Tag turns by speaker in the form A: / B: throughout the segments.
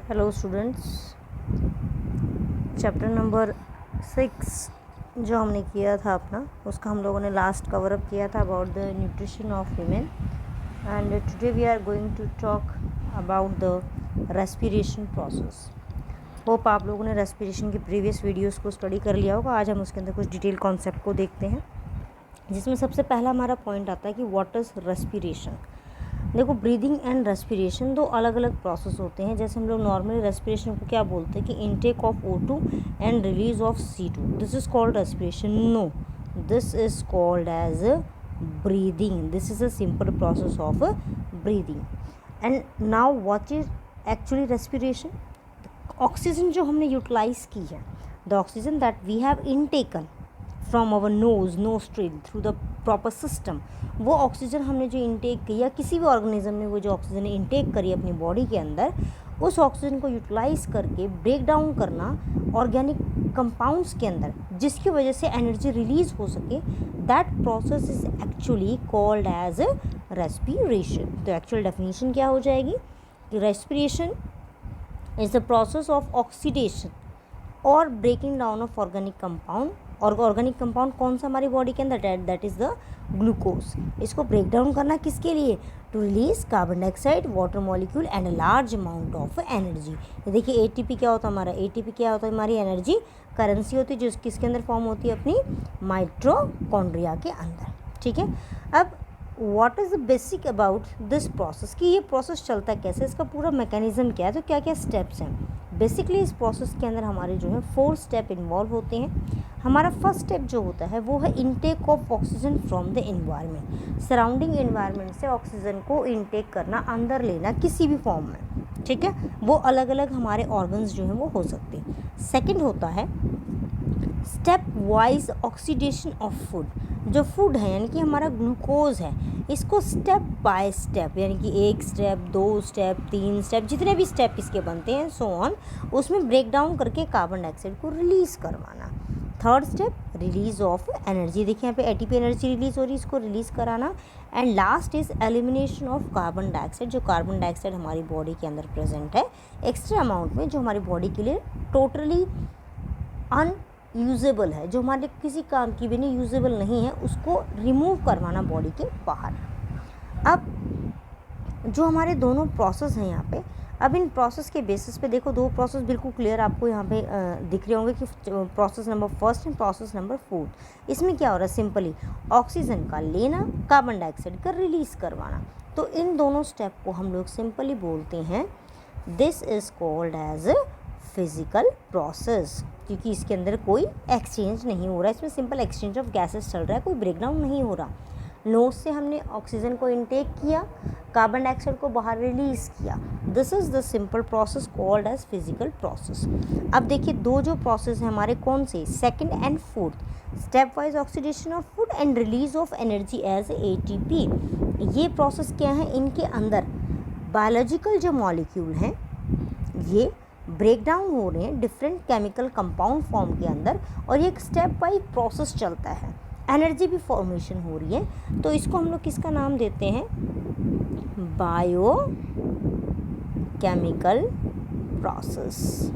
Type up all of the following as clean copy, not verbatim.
A: Hello students, chapter number 6 जो हमने किया था अपना, उसका हम लोगों ने लास्ट कवर अप किया था about the nutrition of women. And today we are going to talk about the respiration process. Hope आप लोगों ने रेस्पिरेशन की प्रीवियस वीडियोस को स्टडी कर लिया होगा। आज हम उसके अंदर कुछ डिटेल कॉन्सेप्ट को देखते हैं, जिसमें सबसे पहला हमारा पॉइंट आता है कि व्हाट इज़ रेस्पिरेशन। देखो, ब्रीदिंग एंड रेस्पिरेशन दो अलग अलग प्रोसेस होते हैं। जैसे हम लोग नॉर्मली रेस्पिरेशन को क्या बोलते हैं कि intake of O2 and release of C2, this is called respiration. No, this is called as breathing. This is a simple process of breathing. And now what is actually respiration? Oxygen जो हमने utilise की है, the oxygen that we have intaken from our nostril through the proper system, वो oxygen हमने जो intake किया, किसी भी ऑर्गेनिज्म ने वो जो ऑक्सीजन इंटेक करी अपनी बॉडी के अंदर, उस ऑक्सीजन को यूटिलाइज करके ब्रेक डाउन करना ऑर्गेनिक कंपाउंड्स के अंदर, जिसकी वजह से एनर्जी रिलीज हो सके, that process is actually called as respiration. तो एक्चुअल डेफिनेशन क्या हो जाएगी कि respiration is the process of oxidation और breaking down of organic compound. और ऑर्गेनिक कंपाउंड कौन सा हमारी बॉडी के अंदर? That is the glucose. इसको ब्रेक डाउन करना किसके लिए? To release carbon dioxide, water molecule and a large amount of energy. ये देखिए, ATP क्या होता है हमारा? ATP क्या होता है? हमारी एनर्जी करेंसी होती है, जो किसके अंदर फॉर्म होती है? अपनी माइटोकॉन्ड्रिया के अंदर। ठीक है। अब what is the basic about this process, कि ये प्रोसेस चलता कैसे, इसका पूरा मैकेनिज्म क्या है, तो क्या क्या स्टेप्स हैं। बेसिकली इस प्रोसेस के अंदर हमारे जो है 4 स्टेप इन्वॉल्व होते हैं। हमारा फर्स्ट स्टेप जो होता है वो है intake of oxygen from the environment. Surrounding environment से ऑक्सीजन को इनटेक करना, अंदर लेना किसी भी फॉर्म में। ठीक है, वो अलग अलग हमारे ऑर्गन्स जो हैं वो हो सकते हैं। सेकंड होता है step wise oxidation of food. जो फूड है यानी कि हमारा ग्लूकोज है, इसको स्टेप बाय स्टेप, यानी कि 1 स्टेप, 2 स्टेप, 3 स्टेप, जितने भी स्टेप इसके बनते हैं सो ऑन, उसमें ब्रेक डाउन करके कार्बन डाइऑक्साइड को रिलीज़ करवाना। Third step release of energy. देखिए यहाँ पे ATP एनर्जी रिलीज हो रही है, इसको रिलीज़ कराना। And last is elimination of carbon dioxide. जो कार्बन डाइऑक्साइड हमारी बॉडी के अंदर प्रेजेंट है एक्स्ट्रा अमाउंट में, जो हमारी बॉडी के लिए टोटली अनयूजेबल है, जो हमारे किसी काम की भी नहीं, यूजेबल नहीं है, उसको रिमूव करवाना बॉडी के बाहर। अब जो हमारे दोनों प्रोसेस हैं यहाँ पे, अब इन प्रोसेस के बेसिस पे देखो, 2 प्रोसेस बिल्कुल क्लियर आपको यहाँ पे दिख रहे होंगे कि process number 1 and process number 4। इसमें क्या हो रहा है? सिंपली ऑक्सीजन का लेना, कार्बन डाइऑक्साइड का रिलीज़ करवाना। तो इन दोनों स्टेप को हम लोग सिंपली बोलते हैं this is called as physical process, क्योंकि इसके अंदर कोई एक्सचेंज नहीं हो रहा है, इसमें सिंपल एक्सचेंज ऑफ गैसेस चल रहा है, कोई ब्रेकडाउन नहीं हो रहा। नोज से हमने ऑक्सीजन को इनटेक किया, कार्बन डाइऑक्साइड को बाहर रिलीज़ किया। This is the simple process called as physical process. अब देखिए, 2 जो प्रोसेस हैं हमारे, कौन से? Second and fourth. Step wise oxidation of food and release of energy as ATP। ये प्रोसेस क्या है? इनके अंदर बायोलॉजिकल जो मॉलिक्यूल हैं ये ब्रेक डाउन हो रहे हैं डिफरेंट केमिकल कंपाउंड फॉर्म के अंदर, और ये एक स्टेप वाइज प्रोसेस चलता है। एनर्जी भी फॉर्मेशन हो रही है, तो इसको हम लोग किसका नाम देते हैं? Biochemical process.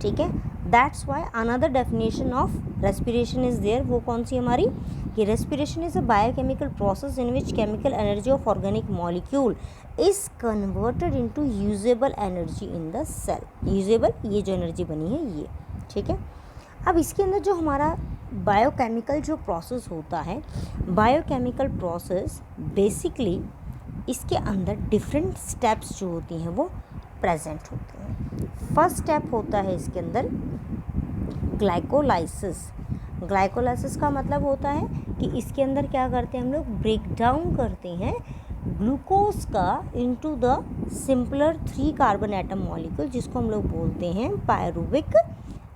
A: ठीक है, that's why another definition of respiration is there. वो कौन सी हमारी? कि respiration is a biochemical process in which chemical energy of organic molecule is converted into usable energy in the cell. Usable, ये जो energy बनी है ये। ठीक है, अब इसके अंदर जो हमारा बायोकेमिकल जो प्रोसेस होता है, बायोकेमिकल प्रोसेस बेसिकली इसके अंदर डिफरेंट स्टेप्स जो होती हैं वो प्रेजेंट होते हैं। फर्स्ट स्टेप होता है इसके अंदर ग्लाइकोलाइसिस। ग्लाइकोलाइसिस का मतलब होता है कि इसके अंदर क्या करते हैं हम लोग? ब्रेक डाउन करते हैं ग्लूकोज का into the simpler 3 carbon atom molecule, जिसको हम लोग बोलते हैं पायरुविक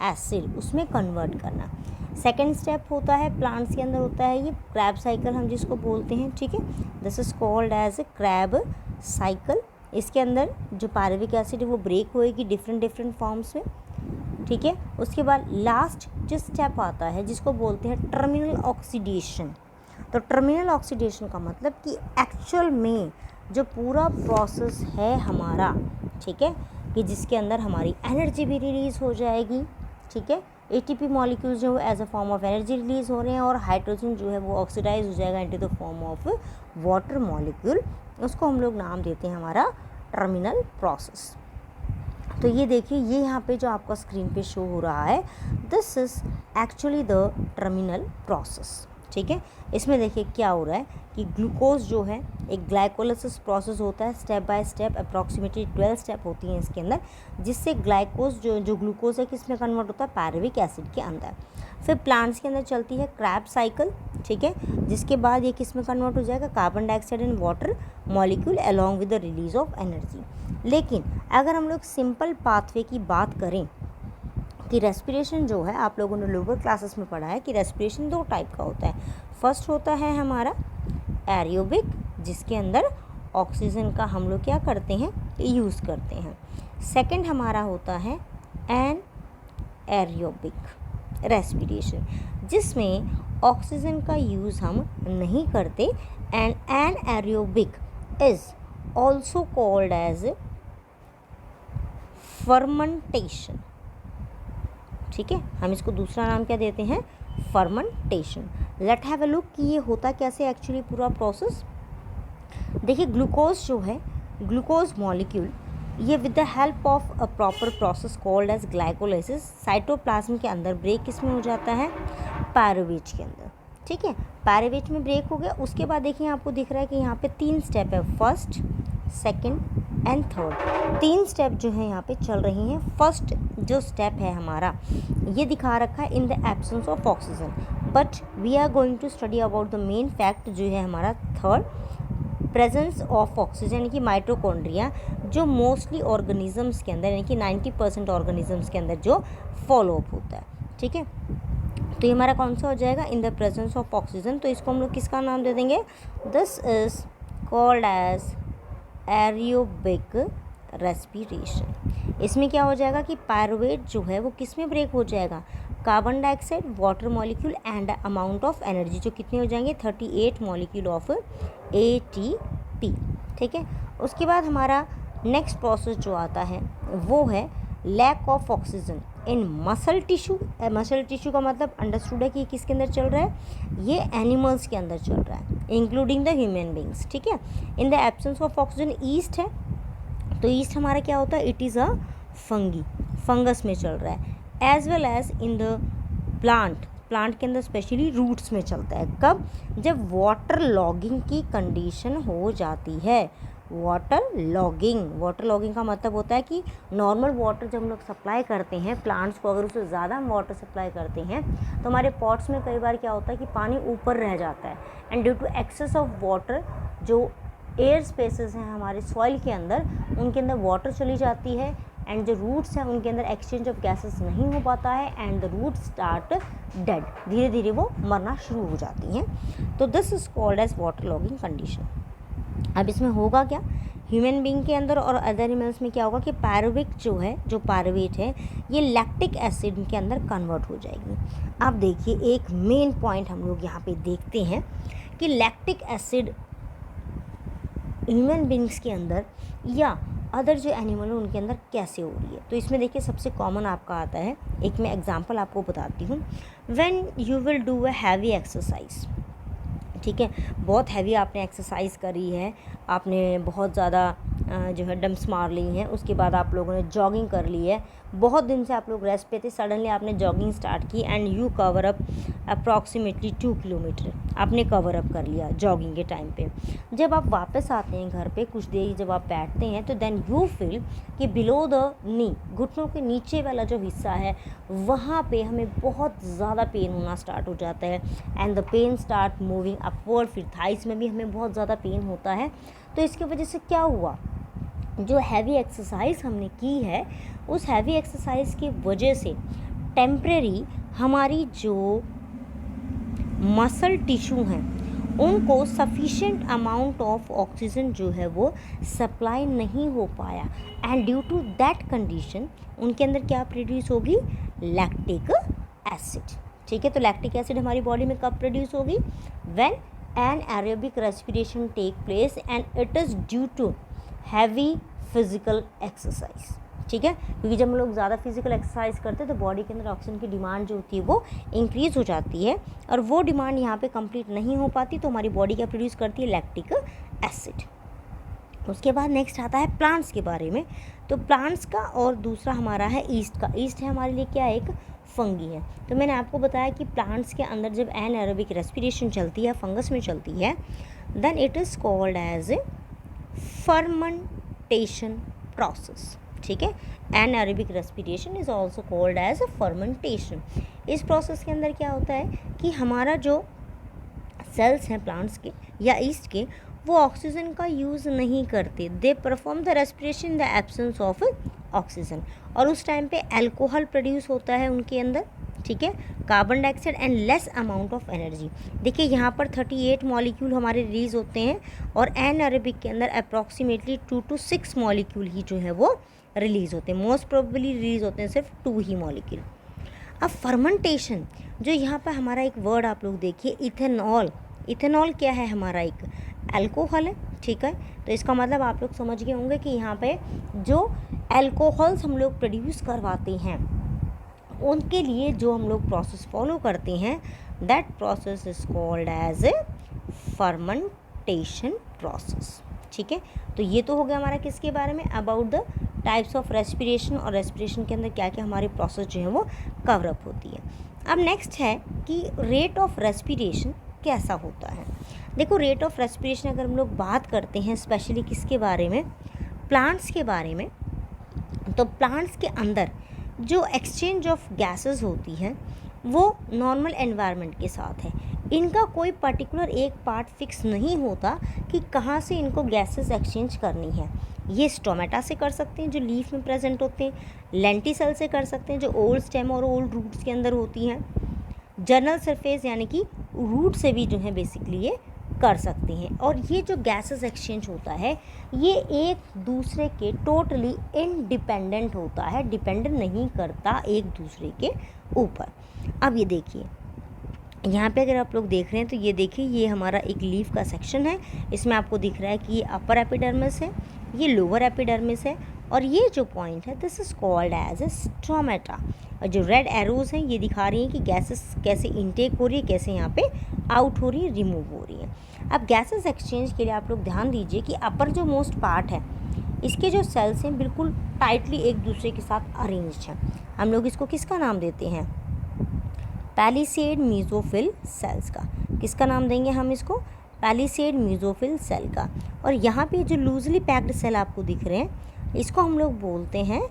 A: एसिड, उसमें कन्वर्ट करना। सेकेंड स्टेप होता है प्लांट्स के अंदर होता है ये क्रैब साइकिल हम जिसको बोलते हैं। ठीक है, this is called as a crab cycle. इसके अंदर जो पायरुविक एसिड है वो ब्रेक होएगी डिफरेंट फॉर्म्स में। ठीक है, उसके बाद लास्ट जो स्टेप आता है जिसको बोलते हैं टर्मिनल ऑक्सीडेशन। तो टर्मिनल ऑक्सीडेशन का मतलब कि एक्चुअल में जो पूरा प्रोसेस है हमारा, ठीक है, कि जिसके अंदर हमारी एनर्जी भी रिलीज़ हो जाएगी, ठीक है। ATP मॉलिक्यूल्स जो है as a form of energy release हो रहे हैं और हाइड्रोजन जो है वो ऑक्सीडाइज हो जाएगा into the form of water molecule. उसको हम लोग नाम देते हैं हमारा टर्मिनल प्रोसेस। तो ये देखिए, ये यहाँ पे जो आपका स्क्रीन पे शो हो रहा है, this is actually the terminal process, ठीक है। इसमें देखिए क्या हो रहा है कि ग्लूकोज जो है एक ग्लाइकोलाइसिस प्रोसेस होता है, step by step approximately 12 step होती हैं इसके अंदर, जिससे ग्लाइकोज जो ग्लूकोज है किस में कन्वर्ट होता है, पायरुविक एसिड के अंदर। फिर प्लांट्स के अंदर चलती है क्रैब साइकिल, ठीक है, जिसके बाद ये किस में कन्वर्ट हो जाएगा, carbon dioxide and water molecule along with the release of energy. लेकिन अगर हम लोग सिंपल पाथवे की बात करें कि रेस्पिरेशन जो है, आप लोगों ने लोअर क्लासेस में पढ़ा है कि रेस्पिरेशन 2 टाइप का होता है। फर्स्ट होता है हमारा एरोबिक, जिसके अंदर ऑक्सीजन का हम लोग क्या करते हैं, यूज़ करते हैं। सेकंड हमारा होता है एनएरोबिक रेस्पिरेशन, जिसमें ऑक्सीजन का यूज़ हम नहीं करते। And anaerobic is also called as fermentation, ठीक है। हम इसको दूसरा नाम क्या देते हैं, fermentation. Let have a look कि ये होता कैसे एक्चुअली पूरा प्रोसेस। देखिए, ग्लूकोज जो है, ग्लूकोज मॉलिक्यूल, ये with the help of a proper process called as glycolysis cytoplasm के अंदर ब्रेक किसमें हो जाता है, पायरुवेट के अंदर, ठीक है। पायरुवेट में ब्रेक हो गया। उसके बाद देखिए आपको दिख रहा है कि यहाँ पे 3 स्टेप है, first, second and third. 3 step जो है यहाँ पे चल रही हैं। फर्स्ट जो स्टेप है हमारा, ये दिखा रखा है in the absence of oxygen, but we are going to study about the main fact जो है हमारा थर्ड, प्रेजेंस ऑफ ऑक्सीजन, यानी कि माइटोकॉन्ड्रिया, जो मोस्टली ऑर्गेनिजम्स के अंदर, यानी कि 90% ऑर्गेनिजम्स के अंदर जो फॉलो अप होता है, ठीक है। तो ये हमारा कौन सा हो जाएगा, in the presence of oxygen. तो इसको हम लोग किसका नाम दे देंगे, this is called as aerobic respiration. इसमें क्या हो जाएगा कि पायरुवेट जो है वो किस में ब्रेक हो जाएगा, carbon dioxide, water molecule and amount of energy, जो कितने हो जाएंगे, 38 मॉलिक्यूल ऑफ ATP, ठीक है। उसके बाद हमारा नेक्स्ट प्रोसेस जो आता है वो है lack of oxygen in muscle tissue. Muscle tissue का मतलब अंडरस्टूड है कि किसके अंदर चल रहा है, ये एनिमल्स के अंदर चल रहा है, इंक्लूडिंग द ह्यूमन बींग्स, ठीक है। In the absence of oxygen yeast है, तो ईस्ट हमारा क्या होता है, it is a fungi, fungus में चल रहा है। As well as in the plant के अंदर स्पेशली रूट्स में चलता है। कब, जब वाटर लॉगिंग की कंडीशन हो जाती है। वाटर लॉगिंग का मतलब होता है कि नॉर्मल वाटर जब हम लोग सप्लाई करते हैं प्लांट्स को, अगर उससे ज़्यादा हम वाटर सप्लाई करते हैं तो हमारे पॉट्स में कई बार क्या होता है कि पानी ऊपर रह जाता है, and due to excess of water जो एयर स्पेसेस हैं हमारे सॉइल के अंदर, उनके अंदर वाटर चली जाती है, एंड जो रूट्स हैं उनके अंदर एक्सचेंज ऑफ गैसेस नहीं हो पाता है, and the root start dead, धीरे धीरे वो मरना शुरू हो जाती हैं। तो this is called as water logging condition. अब इसमें होगा क्या, ह्यूमन बींग के अंदर और अदर एनिमल्स में क्या होगा कि पायरुविक जो है, जो पायरुवेट है, ये लैक्टिक एसिड के अंदर कन्वर्ट हो जाएगी। अब देखिए एक मेन पॉइंट हम लोग यहाँ पे देखते हैं कि लैक्टिक एसिड ह्यूमन बींग्स के अंदर या अदर जो एनिमल है उनके अंदर कैसे हो रही है। तो इसमें देखिए सबसे कॉमन आपका आता है, एक मैं एग्जांपल आपको बताती हूँ। When you will do a heavy exercise, ठीक है, बहुत हैवी आपने एक्सरसाइज करी है, आपने बहुत ज़्यादा जो है डम्प्स मार ली हैं, उसके बाद आप लोगों ने जॉगिंग कर ली है, बहुत दिन से आप लोग रेस्ट पे थे, सडनली आपने जॉगिंग स्टार्ट की and you cover up approximately 2 kilometre आपने कवर अप कर लिया जॉगिंग के टाइम पे। जब आप वापस आते हैं घर पे, कुछ देर जब आप बैठते हैं, तो देन यू फील कि बिलो द नी, घुटनों के नीचे वाला जो हिस्सा है वहाँ पे हमें बहुत ज़्यादा पेन होना स्टार्ट हो जाता है, and the pain start moving upward. फिर थाइस में भी हमें बहुत ज़्यादा पेन होता है। तो इसकी वजह से क्या हुआ, जो हैवी एक्सरसाइज हमने की है, उस हैवी एक्सरसाइज की वजह से टेम्परेरी हमारी जो मसल टिश्यू हैं उनको सफिशिएंट अमाउंट ऑफ ऑक्सीजन जो है वो सप्लाई नहीं हो पाया, and due to that condition उनके अंदर क्या प्रोड्यूस होगी, लैक्टिक एसिड, ठीक है। तो लैक्टिक एसिड हमारी बॉडी में कब प्रोड्यूस होगी, when anaerobic respiration take place and it is due to heavy physical exercise, ठीक है, क्योंकि जब हम लोग ज़्यादा फिजिकल एक्सरसाइज करते हैं तो बॉडी के अंदर ऑक्सीजन की डिमांड जो होती है वो इंक्रीज़ हो जाती है, और वो डिमांड यहाँ पे कंप्लीट नहीं हो पाती, तो हमारी बॉडी क्या प्रोड्यूस करती है, लैक्टिक एसिड। उसके बाद नेक्स्ट आता है प्लांट्स के बारे में। तो प्लांट्स का और दूसरा हमारा है ईस्ट का। ईस्ट है हमारे लिए क्या, एक फंगी है। तो मैंने आपको बताया कि प्लांट्स के अंदर जब एनाएरोबिक रेस्पिरेशन चलती है, फंगस में चलती है, then it is called as a fermentation process. ठीक है, anaerobic respiration is also called as a fermentation. इस प्रोसेस के अंदर क्या होता है कि हमारा जो सेल्स हैं प्लांट्स के या ईस्ट के, वो ऑक्सीजन का यूज़ नहीं करते, they perform the respiration in the absence of oxygen, और उस टाइम पे अल्कोहल प्रोड्यूस होता है उनके अंदर। ठीक है, carbon dioxide and less amount of energy. देखिए यहाँ पर 38 मॉलिक्यूल हमारे रिलीज़ होते हैं, और एनाएरोबिक के अंदर अप्रॉक्सीमेटली 2 to 6 मॉलिक्यूल ही जो है वो रिलीज़ होते हैं। मोस्ट प्रोबेबली रिलीज़ होते हैं सिर्फ 2 ही मॉलिक्यूल। अब फर्मेंटेशन, जो यहाँ पर हमारा एक वर्ड आप लोग देखिए, इथेनॉल। इथेनॉल क्या है, हमारा एक अल्कोहल है। ठीक है, तो इसका मतलब आप लोग समझ गए होंगे कि यहाँ पे जो अल्कोहल्स हम लोग प्रोड्यूस करवाते हैं, उनके लिए जो हम लोग प्रोसेस फॉलो करते हैं, that process is called as a fermentation process. ठीक है, तो ये तो हो गया हमारा किसके बारे में, about the types of respiration, और रेस्पिरेशन के अंदर क्या क्या हमारी प्रोसेस जो है वो कवर अप होती है। अब नेक्स्ट है कि रेट ऑफ रेस्पिरेशन कैसा होता है। देखो, रेट ऑफ रेस्पिरेशन अगर हम लोग बात करते हैं स्पेशली किसके बारे में, प्लांट्स के बारे में, तो प्लांट्स के अंदर जो एक्सचेंज ऑफ गैसेस होती है वो नॉर्मल एनवायरनमेंट के साथ है। इनका कोई पर्टिकुलर एक पार्ट फिक्स नहीं होता कि कहाँ से इनको गैसेस एक्सचेंज करनी है। ये स्टोमेटा से कर सकते हैं जो लीफ में प्रेजेंट होते हैं, लेंटिसेल से कर सकते हैं जो ओल्ड स्टेम और ओल्ड रूट्स के अंदर होती हैं, जर्नल सरफेस यानी कि रूट से भी जो है बेसिकली ये कर सकते हैं। और ये जो गैसेस एक्सचेंज होता है ये एक दूसरे के टोटली इंडिपेंडेंट होता है, डिपेंड नहीं करता एक दूसरे के ऊपर। अब ये देखिए यहाँ पे अगर आप लोग देख रहे हैं तो ये देखिए, ये हमारा एक लीफ का सेक्शन है। इसमें आपको दिख रहा है कि ये अपर एपिडर्मिस है, ये लोअर एपिडर्मिस है, और ये जो पॉइंट है this is called as a stomata. और जो रेड एरोज हैं ये दिखा रही हैं कि गैसेस कैसे इनटेक हो रही है, कैसे यहाँ पे आउट हो रही है, रिमूव हो रही है। अब गैसेस एक्सचेंज के लिए आप लोग ध्यान दीजिए कि अपर जो मोस्ट पार्ट है, इसके जो सेल्स हैं बिल्कुल टाइटली एक दूसरे के साथ अरेंज्ड हैं। हम लोग इसको किसका नाम देते हैं, पैलिसेड मीजोफिल सेल्स का। किसका नाम देंगे हम इसको, पैलिसेड मीजोफिल सेल का। और यहाँ पे जो लूजली पैक्ड सेल आपको दिख रहे हैं इसको हम लोग बोलते हैं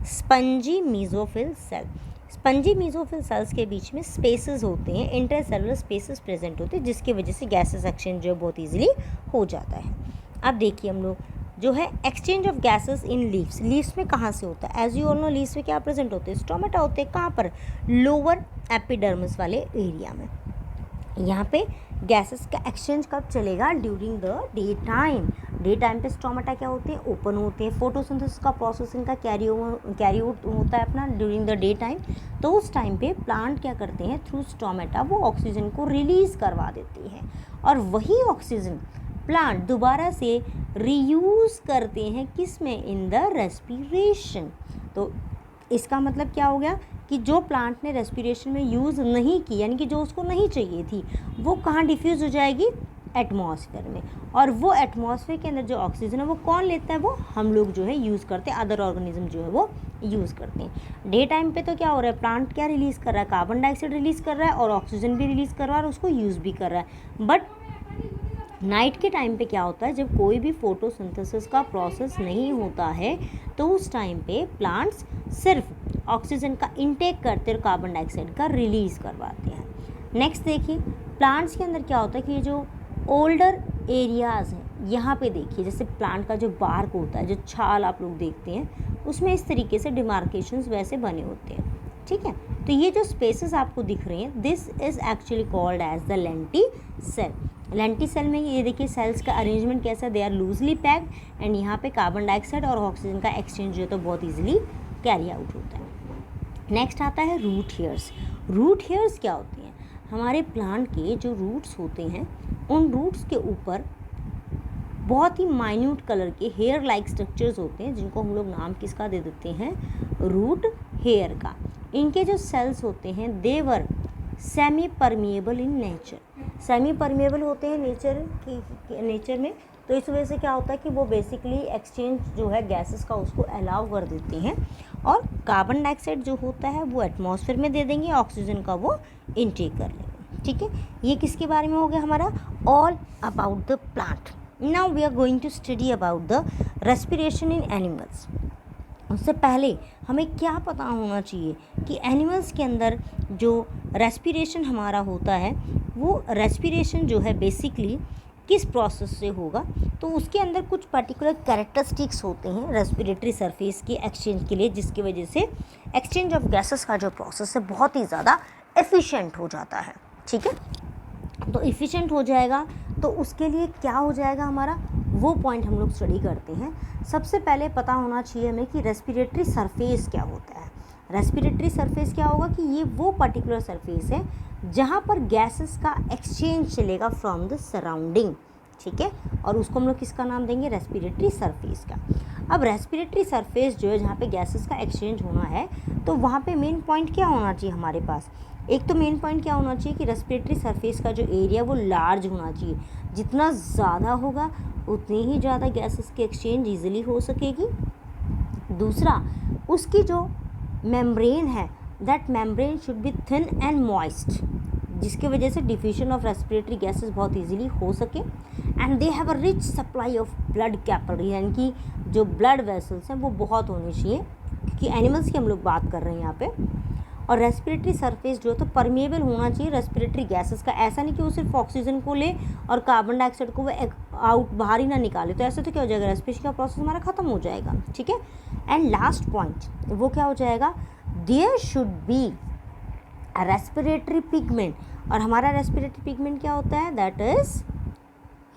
A: spongy mesophyll cell. Spongy mesophyll cells के बीच में स्पेसेस होते हैं, इंटरसेलुलर स्पेसेस प्रेजेंट होते हैं, जिसकी वजह से गैसेस एक्सचेंज जो है बहुत ईजिली हो जाता है। अब देखिए हम लोग जो है exchange of gases in leaves, leaves में कहाँ से होता है, as you all know leaves में क्या प्रेजेंट होते हैं, स्टोमेटा होते हैं। कहाँ पर, लोअर एपिडर्मिस वाले एरिया में। यहाँ पे गैसेस का एक्सचेंज कब चलेगा, during the day time. Day time पे स्टोमेटा क्या होते हैं, ओपन होते हैं। फोटोसिंथेसिस का प्रोसेस इनका कैरी आउट होता है अपना ड्यूरिंग द डे टाइम। तो उस टाइम पे प्लांट क्या करते हैं, थ्रू स्टोमेटा वो ऑक्सीजन को रिलीज़ करवा देते हैं, और वही ऑक्सीजन प्लांट दोबारा से रीयूज़ करते हैं किस में, इन द रेस्पिरेशन। तो इसका मतलब क्या हो गया कि जो प्लांट ने रेस्पिरेशन में यूज़ नहीं की, यानी कि जो उसको नहीं चाहिए थी, वो कहाँ डिफ्यूज़ हो जाएगी, एटमॉस्फेयर में। और वो एटमॉस्फेयर के अंदर जो ऑक्सीजन है वो कौन लेता है, वो हम लोग जो है यूज़ करते हैं, अदर ऑर्गेनिज्म जो है वो यूज़ करते हैं। डे टाइम पे तो क्या हो रहा है, प्लांट क्या रिलीज़ कर रहा है, कार्बन डाइऑक्साइड रिलीज़ कर रहा है और ऑक्सीजन भी रिलीज़ कर रहा है और उसको यूज़ भी कर रहा है। बट नाइट के टाइम पे क्या होता है, जब कोई भी फोटोसिंथेसिस का प्रोसेस नहीं होता है तो उस टाइम पे प्लांट्स सिर्फ ऑक्सीजन का इंटेक करते और कार्बन डाइऑक्साइड का रिलीज़ करवाते हैं। नेक्स्ट देखिए, प्लांट्स के अंदर क्या होता है कि ये जो ओल्डर एरियाज़ हैं, यहाँ पे देखिए जैसे प्लांट का जो बार्क होता है, जो छाल आप लोग देखते हैं, उसमें इस तरीके से डिमार्केशंस वैसे बने होते हैं। ठीक है, तो ये जो स्पेसेस आपको दिख रहे हैं, this is actually called as the lenticel. Lenticel में ये देखिए सेल्स का अरेंजमेंट कैसा, they are loosely packed, and यहाँ पे कार्बन डाइऑक्साइड और ऑक्सीजन का एक्सचेंज जो है तो बहुत ईजिली कैरी आउट होता है। नेक्स्ट आता है रूट हेयर्स। रूट हेयर्स क्या होती हैं, हमारे प्लांट के जो रूट्स होते हैं उन रूट्स के ऊपर बहुत ही माइन्यूट कलर के हेयर लाइक स्ट्रक्चर्स होते हैं, जिनको हम लोग नाम किसका दे देते हैं, रूट हेयर का। इनके जो सेल्स होते हैं they were semi permeable in nature, semi permeable होते हैं नेचर में। तो इस वजह से क्या होता है कि वो बेसिकली एक्सचेंज जो है गैसेस का उसको अलाउ कर देते हैं, और कार्बन डाइऑक्साइड जो होता है वो एटमॉस्फेयर में दे देंगे, ऑक्सीजन का वो इनटेक कर लेंगे। ठीक है, ये किसके बारे में हो गया हमारा, all about the plant. Now we are going to study about the respiration in animals. उससे पहले हमें क्या पता होना चाहिए कि एनिमल्स के अंदर जो रेस्पिरेशन हमारा होता है, वो रेस्पिरेशन जो है बेसिकली किस प्रोसेस से होगा। तो उसके अंदर कुछ पर्टिकुलर कैरेक्टरिस्टिक्स होते हैं रेस्पिरेटरी सरफेस की एक्सचेंज के लिए, जिसकी वजह से एक्सचेंज ऑफ गैसेस का जो प्रोसेस है बहुत ही ज़्यादा एफिशिएंट हो जाता है। ठीक है, तो एफिशिएंट हो जाएगा तो उसके लिए क्या हो जाएगा हमारा, वो पॉइंट हम लोग स्टडी करते हैं। सबसे पहले पता होना चाहिए हमें कि रेस्पिरेटरी सरफेस क्या होता है। रेस्पिरेटरी सरफेस क्या होगा कि ये वो पर्टिकुलर सरफेस है जहाँ पर गैसेस का एक्सचेंज चलेगा फ्रॉम द सराउंडिंग। ठीक है, और उसको हम लोग किसका नाम देंगे, रेस्पिरेटरी सरफेस का। अब रेस्पिरेटरी सरफेस जो है जहाँ पे गैसेस का एक्सचेंज होना है, तो वहाँ पे मेन पॉइंट क्या होना चाहिए हमारे पास, एक तो मेन पॉइंट क्या होना चाहिए कि रेस्पिरेटरी सरफेस का जो एरिया वो लार्ज होना चाहिए। जितना ज़्यादा होगा उतनी ही ज़्यादा गैसेस की एक्सचेंज ईजिली हो सकेगी। दूसरा, उसकी जो मेम्ब्रेन है, that membrane should be thin and moist, जिसके वजह से डिफ्यूजन ऑफ रेस्पिरेटरी गैसेस बहुत इजीली हो सके। And they have a rich supply of blood capillary, यानी कि जो ब्लड वेसल्स हैं वो बहुत होने चाहिए, क्योंकि एनिमल्स की हम लोग बात कर रहे हैं यहाँ पे। और रेस्पिरेटरी सरफेस जो है तो परमेबल होना चाहिए रेस्पिरेटरी गैसेस का। ऐसा नहीं कि वो सिर्फ ऑक्सीजन को ले और कार्बन डाइऑक्साइड को वो आउट बाहर ही ना निकाले, तो ऐसे तो क्या हो जाएगा, रेस्पिरेशन का प्रोसेस हमारा ख़त्म हो जाएगा। ठीक है, एंड लास्ट पॉइंट वो क्या हो जाएगा, there should be respiratory pigment. और हमारा रेस्पिरेटरी पिगमेंट क्या होता है, दैट इज़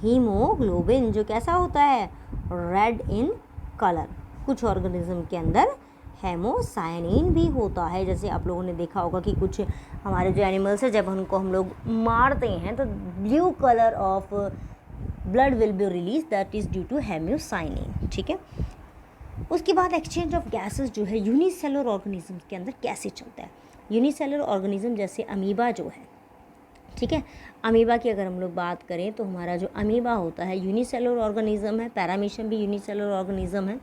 A: हीमोग्लोबिन, जो कैसा होता है, रेड इन कलर। कुछ ऑर्गेनिज्म के अंदर हेमोसाइनिन भी होता है, जैसे आप लोगों ने देखा होगा कि कुछ हमारे जो एनिमल्स हैं जब उनको हम लोग मारते हैं तो blue colour of blood will be release, that is due to haemocyanin. ठीक है, उसके बाद एक्सचेंज ऑफ गैसेस जो है यूनिसेलुलर ऑर्गेनिज्म के अंदर कैसे चलता है। यूनिसेलुलर ऑर्गेनिज्म जैसे अमीबा जो है, ठीक है, अमीबा की अगर हम लोग बात करें तो हमारा जो अमीबा होता है यूनिसेलुलर ऑर्गेनिज्म है, पैरामीशियम भी यूनिसेलुलर ऑर्गेनिज्म है।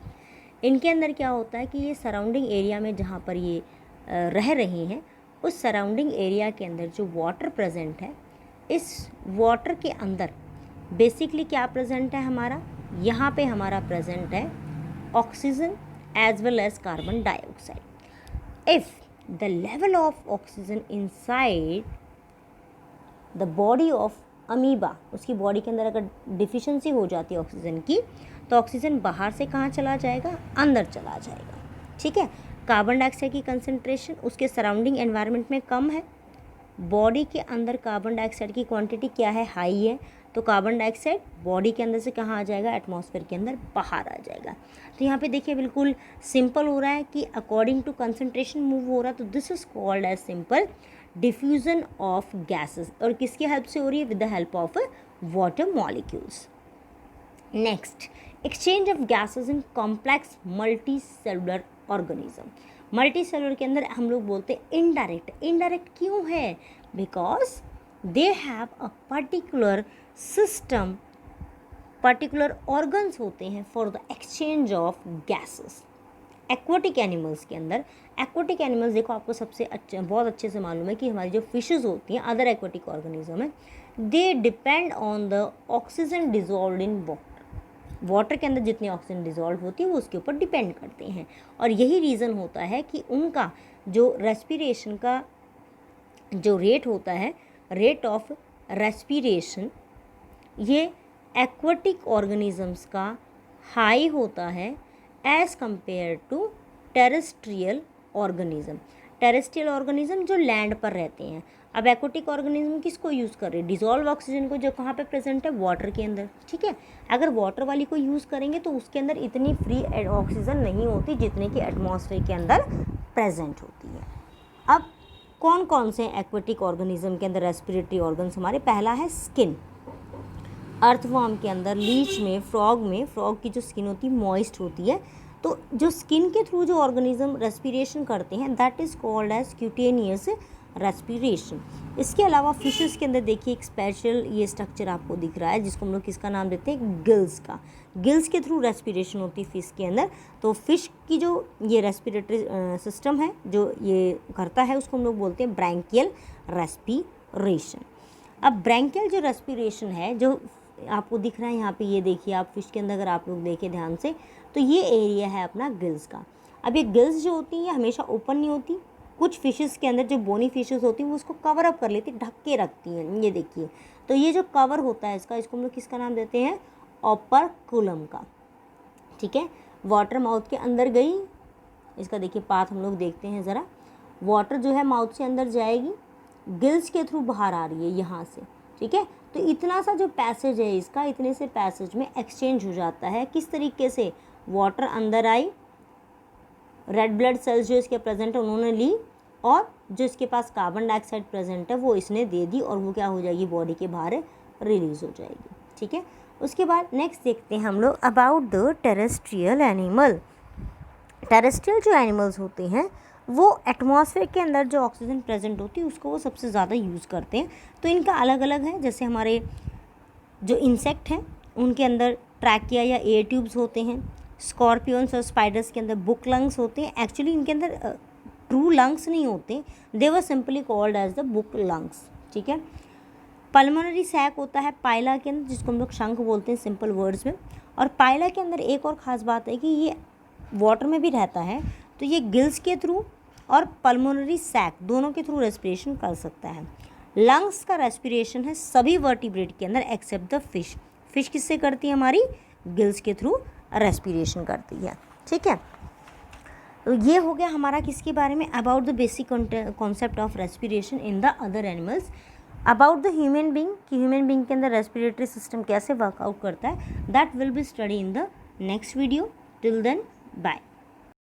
A: इनके अंदर क्या होता है कि ये सराउंडिंग एरिया में जहाँ पर ये रह रही हैं, उस सराउंडिंग एरिया के अंदर जो वाटर प्रेजेंट है, इस वाटर के अंदर बेसिकली क्या प्रेजेंट है हमारा, यहाँ पे हमारा प्रेजेंट है oxygen as well as carbon dioxide. If the level of oxygen inside the body of amoeba, उसकी बॉडी के अंदर अगर डिफिशिएंसी हो जाती है ऑक्सीजन की, तो ऑक्सीजन बाहर से कहाँ चला जाएगा, अंदर चला जाएगा। ठीक है, कार्बन डाइऑक्साइड की कंसंट्रेशन उसके सराउंडिंग एनवायरनमेंट में कम है, बॉडी के अंदर कार्बन डाइऑक्साइड की क्वांटिटी क्या है, हाई है, तो कार्बन डाइऑक्साइड बॉडी के अंदर से कहाँ आ जाएगा, एटमॉस्फेयर के अंदर बाहर आ जाएगा। तो यहाँ पे देखिए बिल्कुल सिंपल हो रहा है कि अकॉर्डिंग टू कंसंट्रेशन मूव हो रहा है, तो this is called as simple diffusion of gases. और किसकी हेल्प से हो रही है, with the help of water molecules. Next, exchange of gases in complex multicellular organism. Multicellular के अंदर हम लोग बोलते हैं इनडायरेक्ट। इनडायरेक्ट क्यों है, because they have a particular system, particular organs होते हैं for the exchange of gases. Aquatic animals के अंदर, एक्वाटिक एनिमल्स देखो आपको सबसे अच्छा बहुत अच्छे से मालूम है कि हमारी जो फिशेस होती हैं, अदर एक्वाटिक ऑर्गेनिज्म है, they depend on the oxygen dissolve in water. Water के अंदर जितनी ऑक्सीजन डिजॉल्व होती है वो उसके ऊपर डिपेंड करते हैं। और यही रीज़न होता है कि उनका जो रेस्पिरेशन का जो रेट होता है, रेट ऑफ रेस्पिरेशन, ये एक्वाटिक ऑर्गेनिजम्स का हाई होता है as compare to terrestrial organism. Terrestrial organism जो लैंड पर रहते हैं। अब एक्वाटिक ऑर्गेनिज्म किसको यूज़ कर रहे हैं, डिजॉल्व ऑक्सीजन को, जो कहाँ पे प्रेजेंट है, वाटर के अंदर। ठीक है, अगर वाटर वाली को यूज़ करेंगे तो उसके अंदर इतनी फ्री ऑक्सीजन नहीं होती जितने कि एटमॉस्फेयर के अंदर प्रेजेंट होती है। अब कौन कौन से एक्वाटिक ऑर्गेनिज्म के अंदर रेस्पिरेटरी ऑर्गन्स हमारे, पहला है स्किन। अर्थवर्म के अंदर, लीच में, फ्रॉग की जो स्किन होती है मॉइस्ट होती है। तो जो स्किन के थ्रू जो ऑर्गेनिज्म रेस्पिरेशन करते हैं that is called as cutaneous respiration. इसके अलावा फिशेस के अंदर देखिए एक स्पेशल ये स्ट्रक्चर आपको दिख रहा है जिसको हम लोग किसका नाम देते हैं, गिल्स का। गिल्स के थ्रू रेस्पिरेशन होती है फिश के अंदर। तो फिश की जो ये रेस्पिरेटरी सिस्टम है जो ये करता है उसको हम लोग बोलते हैं ब्रैंकियल रेस्पिरेशन। अब ब्रैंकियल जो रेस्पिरेशन है जो आपको दिख रहा है यहाँ पे, ये देखिए आप फिश के अंदर अगर आप लोग देखें ध्यान से तो ये एरिया है अपना गिल्स का। अब ये गिल्स जो होती हैं हमेशा ओपन नहीं होती, कुछ फिशेस के अंदर जो बोनी फिशेस होती हैं वो उसको कवर अप कर लेती, ढक के रखती हैं। ये देखिए, तो ये जो कवर होता है इसको हम लोग किसका नाम देते हैं, ओपरकुलम का। ठीक है, वाटर माउथ के अंदर गई, इसका देखिए पाथ हम लोग देखते हैं ज़रा। वाटर जो है माउथ से अंदर जाएगी, गिल्स के थ्रू बाहर आ रही है यहाँ से। ठीक है, तो इतना सा जो पैसेज है इसका, इतने से पैसेज में एक्सचेंज हो जाता है। किस तरीके से, वाटर अंदर आई, रेड ब्लड सेल्स जो इसके प्रेजेंट है उन्होंने ली, और जो इसके पास कार्बन डाइऑक्साइड प्रेजेंट है वो इसने दे दी, और वो क्या हो जाएगी, बॉडी के बाहर रिलीज हो जाएगी। ठीक है, उसके बाद नेक्स्ट देखते हैं हम लोग about the terrestrial animal. Terrestrial जो एनिमल्स होते हैं वो एटमॉस्फेयर के अंदर जो ऑक्सीजन प्रेजेंट होती है उसको वो सबसे ज़्यादा यूज़ करते हैं। तो इनका अलग अलग है, जैसे हमारे जो इंसेक्ट हैं उनके अंदर ट्रैकिया या एयर ट्यूब्स होते हैं। स्कॉर्पियंस और स्पाइडर्स के अंदर बुक लंग्स होते हैं। एक्चुअली इनके अंदर ट्रू लंग्स नहीं होते, they were simply called as the book lungs. ठीक है, पल्मोनरी सैक होता है पाइला के अंदर, जिसको हम लोग शंख बोलते हैं सिंपल वर्ड्स में। और पाइला के अंदर एक और ख़ास बात है कि ये वाटर में भी रहता है, तो ये गिल्स के थ्रू और पल्मोनरी सैक दोनों के थ्रू रेस्पिरेशन कर सकता है। लंग्स का रेस्पिरेशन है सभी वर्टिब्रेट के अंदर एक्सेप्ट द फिश। फिश किससे करती है, हमारी गिल्स के थ्रू रेस्पिरेशन करती है। ठीक है, तो ये हो गया हमारा किसके बारे में, about the basic concept of respiration in the other animals. About the human being कि ह्यूमन बींग के अंदर रेस्पिरेटरी सिस्टम कैसे वर्कआउट करता है, that will be study in the next video. Till then bye.